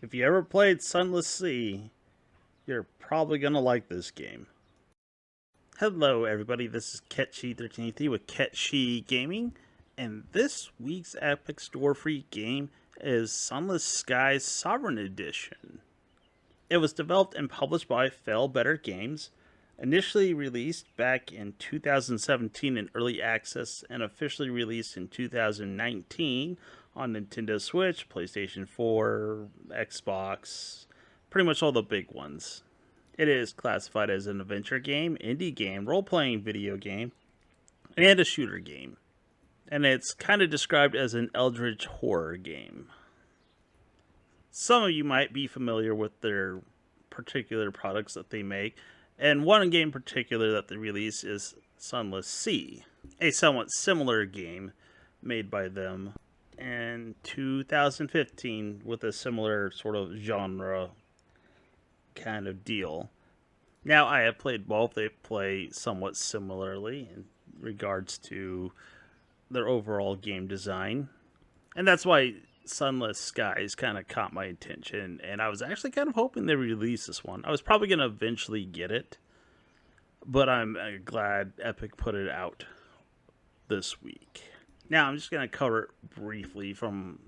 If you ever played Sunless Sea, you're probably going to like this game. Hello everybody, this is Ketshi1383 with Ketshi Gaming, and this week's Epic Store free game is Sunless Skies Sovereign Edition. It was developed and published by Fail Better Games, initially released back in 2017 in early access and officially released in 2019 on Nintendo Switch, PlayStation 4, Xbox, pretty much all the big ones. It is classified as an adventure game, indie game, role-playing video game, and a shooter game. And it's kind of described as an eldritch horror game. Some of you might be familiar with their particular products that they make, and one game in particular that they release is Sunless Sea, a somewhat similar game made by them in 2015 with a similar sort of genre kind of deal. Now, I have played both. They play somewhat similarly in regards to their overall game design, and that's why Sunless Skies kind of caught my attention, and I was actually kind of hoping they release this one. I was probably going to eventually get it, but I'm glad Epic put it out this week. Now, I'm just going to cover it briefly from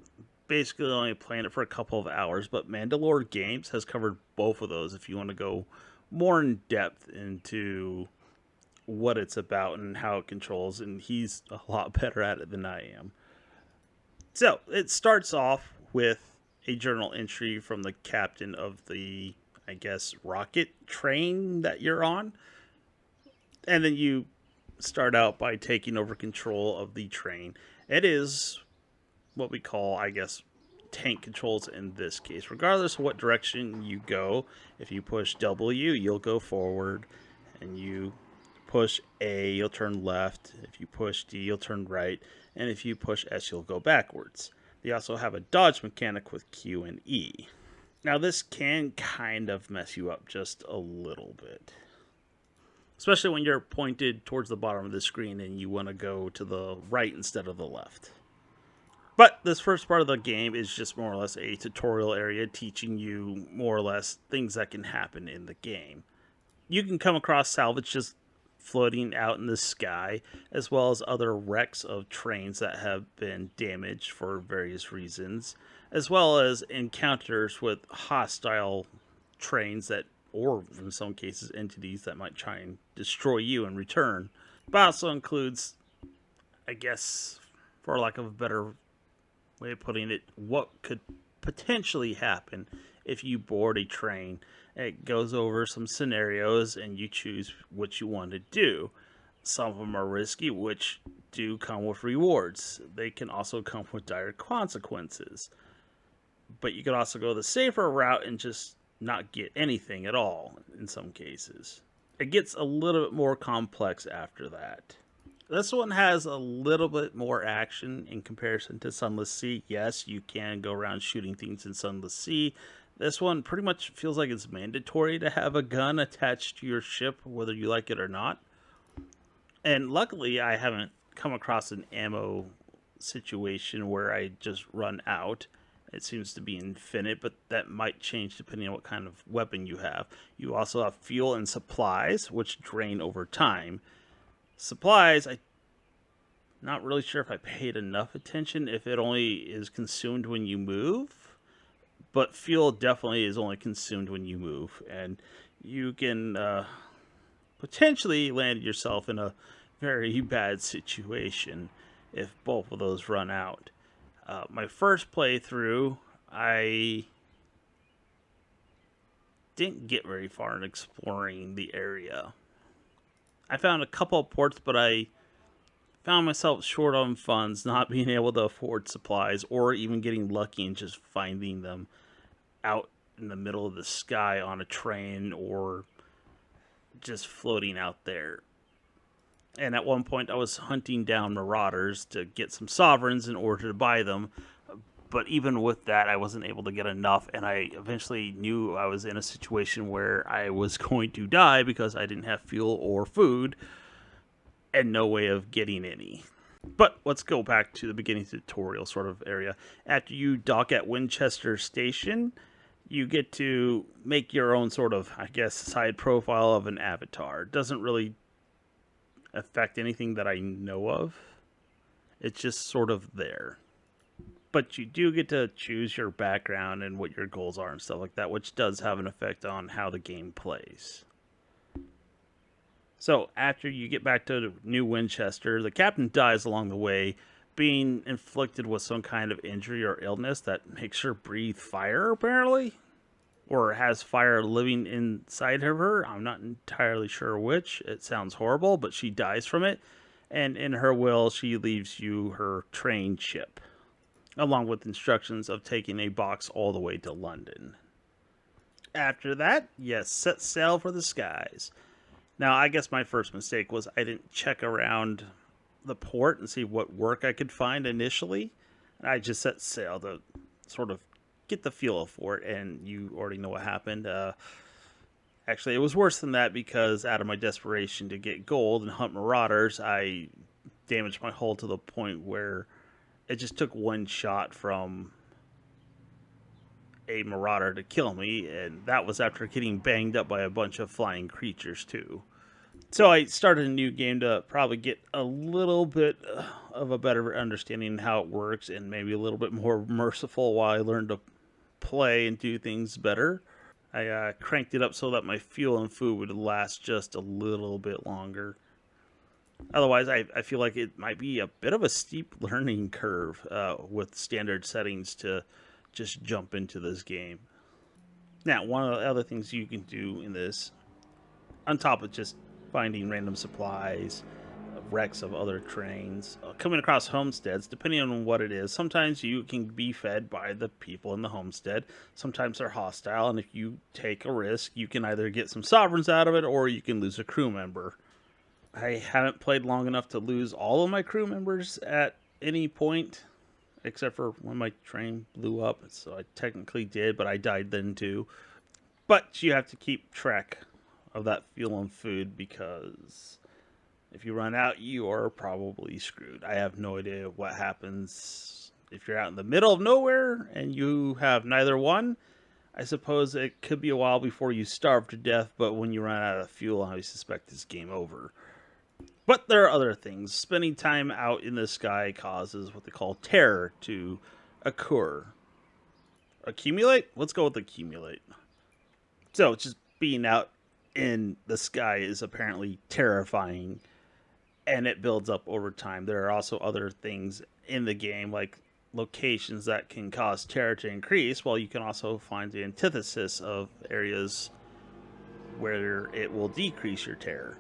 basically only playing it for a couple of hours, but Mandalore Games has covered both of those if you want to go more in depth into what it's about and how it controls, and he's a lot better at it than I am. So, it starts off with a journal entry from the captain of the, I guess, rocket train that you're on. And then you start out by taking over control of the train. It is what we call, I guess, tank controls in this case. Regardless of what direction you go, if you push W, you'll go forward. And you push A, you'll turn left. If you push D, you'll turn right. And if you push S, you'll go backwards. They also have a dodge mechanic with Q and E. Now, this can kind of mess you up just a little bit, especially when you're pointed towards the bottom of the screen and you want to go to the right instead of the left. But this first part of the game is just more or less a tutorial area teaching you more or less things that can happen in the game. You can come across salvage just floating out in the sky, as well as other wrecks of trains that have been damaged for various reasons, as well as encounters with hostile trains that, or in some cases, entities that might try and destroy you in return. But also includes, I guess, for lack of a better way of putting it, what could potentially happen if you board a train. It goes over some scenarios and you choose what you want to do. Some of them are risky, which do come with rewards. They can also come with dire consequences. But you could also go the safer route and just not get anything at all in some cases. It gets a little bit more complex after that. This one has a little bit more action in comparison to Sunless Sea. Yes, you can go around shooting things in Sunless Sea. This one pretty much feels like it's mandatory to have a gun attached to your ship, whether you like it or not. And luckily, I haven't come across an ammo situation where I just run out. It seems to be infinite, but that might change depending on what kind of weapon you have. You also have fuel and supplies, which drain over time. Supplies, I'm not really sure if I paid enough attention, if it only is consumed when you move. But fuel definitely is only consumed when you move, and you can potentially land yourself in a very bad situation if both of those run out. My first playthrough, I didn't get very far in exploring the area. I found a couple of ports, but I found myself short on funds, not being able to afford supplies, or even getting lucky and just finding them out in the middle of the sky on a train or just floating out there. And at one point I was hunting down marauders to get some sovereigns in order to buy them, but even with that I wasn't able to get enough, and I eventually knew I was in a situation where I was going to die because I didn't have fuel or food and no way of getting any. But let's go back to the beginning tutorial sort of area. After you dock at Winchester Station, you get to make your own sort of, I guess, side profile of an avatar. It doesn't really affect anything that I know of. It's just sort of there. But you do get to choose your background and what your goals are and stuff like that, which does have an effect on how the game plays. So after you get back to New Winchester, the captain dies along the way, being inflicted with some kind of injury or illness that makes her breathe fire, apparently. Or has fire living inside of her. I'm not entirely sure which. It sounds horrible, but she dies from it. And in her will, she leaves you her train ship, along with instructions of taking a box all the way to London. After that, yes, set sail for the skies. Now, I guess my first mistake was I didn't check around the port and see what work I could find initially. I just set sail to sort of get the feel for it, and you already know what happened. Actually, it was worse than that because out of my desperation to get gold and hunt marauders, I damaged my hull to the point where it just took one shot from a marauder to kill me, and that was after getting banged up by a bunch of flying creatures too. So I started a new game to probably get a little bit of a better understanding of how it works and maybe a little bit more merciful while I learned to play and do things better. I cranked it up so that my fuel and food would last just a little bit longer. Otherwise, I feel like it might be a bit of a steep learning curve with standard settings to just jump into this game. Now, one of the other things you can do in this, on top of just finding random supplies, wrecks of other trains, coming across homesteads, depending on what it is. Sometimes you can be fed by the people in the homestead. Sometimes they're hostile, and if you take a risk, you can either get some sovereigns out of it, or you can lose a crew member. I haven't played long enough to lose all of my crew members at any point, except for when my train blew up, so I technically did, but I died then too. But you have to keep track of that fuel and food, because if you run out, you are probably screwed. I have no idea what happens if you're out in the middle of nowhere and you have neither one. I suppose it could be a while before you starve to death, but when you run out of fuel, I suspect it's game over. But there are other things. Spending time out in the sky causes what they call terror to occur. Accumulate? Let's go with accumulate. So, just being out in the sky is apparently terrifying, and it builds up over time. There are also other things in the game, like locations that can cause terror to increase, while you can also find the antithesis of areas where it will decrease your terror.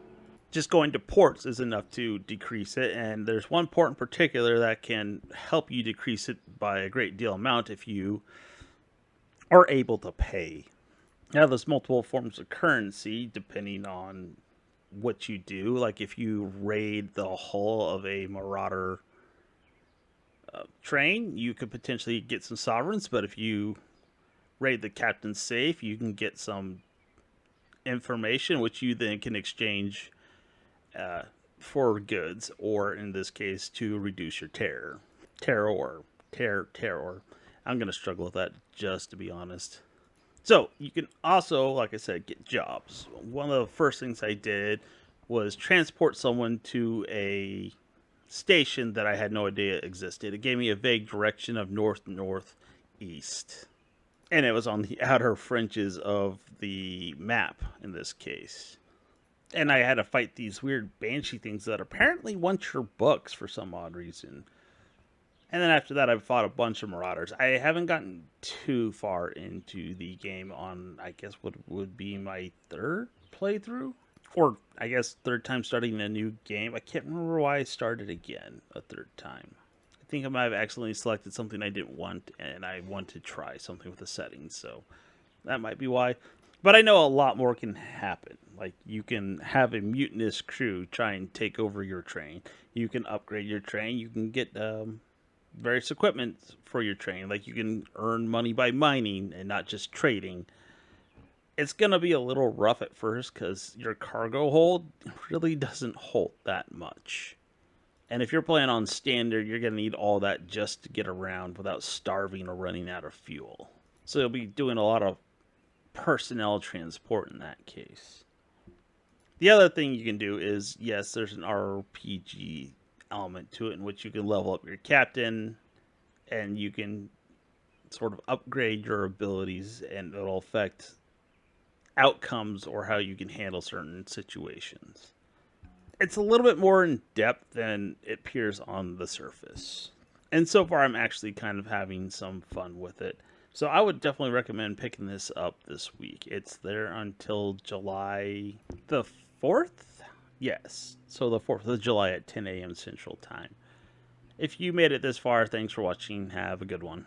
Just going to ports is enough to decrease it, and there's one port in particular that can help you decrease it by a great deal amount if you are able to pay. Now, there's multiple forms of currency depending on what you do. Like if you raid the hull of a marauder train, you could potentially get some sovereigns, but if you raid the captain's safe, you can get some information which you then can exchange for goods, or in this case, to reduce your terror. Terror. I'm going to struggle with that, just to be honest. So, you can also, like I said, get jobs. One of the first things I did was transport someone to a station that I had no idea existed. It gave me a vague direction of north-northeast. And it was on the outer fringes of the map, in this case. And I had to fight these weird banshee things that apparently want your books for some odd reason. And then after that, I fought a bunch of marauders. I haven't gotten too far into the game on, I guess, what would be my third playthrough? Or, I guess, third time starting a new game. I can't remember why I started again a third time. I think I might have accidentally selected something I didn't want, and I want to try something with the settings, so that might be why. But I know a lot more can happen. Like, you can have a mutinous crew try and take over your train. You can upgrade your train. You can get various equipment for your train. Like, you can earn money by mining and not just trading. It's going to be a little rough at first because your cargo hold really doesn't hold that much. And if you're playing on standard, you're going to need all that just to get around without starving or running out of fuel. So you'll be doing a lot of personnel transport in that case. The other thing you can do is, yes, there's an RPG element to it in which you can level up your captain and you can sort of upgrade your abilities, and it'll affect outcomes or how you can handle certain situations. It's a little bit more in depth than it appears on the surface. And so far, I'm actually kind of having some fun with it. So I would definitely recommend picking this up this week. It's there until July the 4th? Yes. So the 4th of July at 10 a.m. Central Time. If you made it this far, thanks for watching. Have a good one.